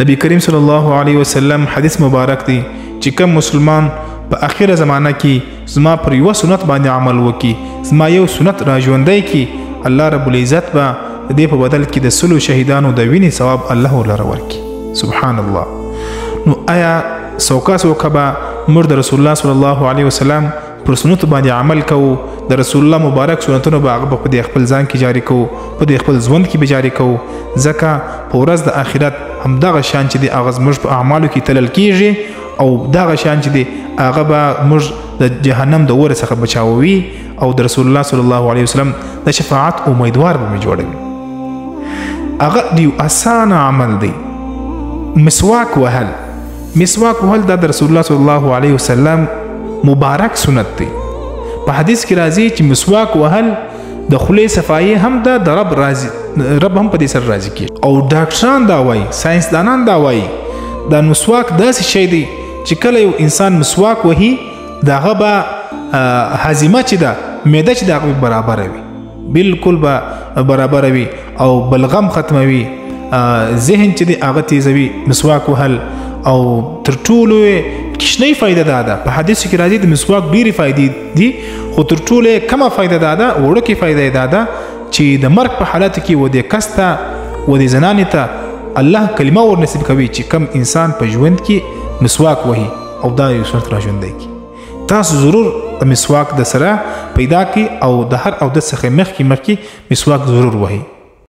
نبی کریم صلی الله علیه وسلم حدیث مبارک دی چې کوم مسلمان په اخیره زمانہ کې زما پر یو سنت باندې عمل وکي، زما یو سنت را ژوندی کی، الله رب العزت به دې په بدل کې د سلو شهیدانو د وینې ثواب الله ولر ورکي. سبحان الله. نو آیا سوکا به موږ د رسول الله صلی الله علیه وسلم پر سنت باندې عمل کوو، د رسول الله مبارک سنتونو به هغه په دې خپل ځان کې جاری کوو، په دې خپل ژوند کې به جاری کوو، ځکه په ورځ د آخرت همدغه شان چې د هغه زموږ په اعمالو کې تلل کیږي او دغه شان چې د هغه به موږ د جهنم د اور څخه بچاووي او د رسول الله صلی الله علیه وسلم د شفاعت امیدوار به جوړوي. هغه دی اسانه عمل دی، مسواک وهل. مسواک وهل د رسول الله صلی الله علیه وسلم مبارک سنت دی. په حدیث کې راځي چې مسواک وهل د خولې صفایي هم د رب راضي، رب هم په دې سره راضي کی. او ډاکټران دا وایي، ساينسدانان دا وایي دا مسواک داسې شی دی چې کله یو انسان مسواک وهي دغه به هاضمه چې ده، معده چې دغه برابر وي، بالکل به برابر وي او بلغم ختموي، ذهن چې دی هغه تیزوي. مسواک وهل او تر ټولو کښنۍ فایده دا ده. په حدیث کې راځي د مسواک ډېرې فایدې دي، خو تر ټولو کمه فایده دا ده، وړوکې فایده دا ده چې د مرګ په حالت کې و دې کس ته و دې زنانې ته الله کلمه ور نصیب کوي چې کم انسان په ژوند کې مسواک وهي او دا یو سنت را ژوندی کی. تاسو ضرور مسواک د سره پیدا کی او د هر او د څخه مخکې مسواک ضرور وهي.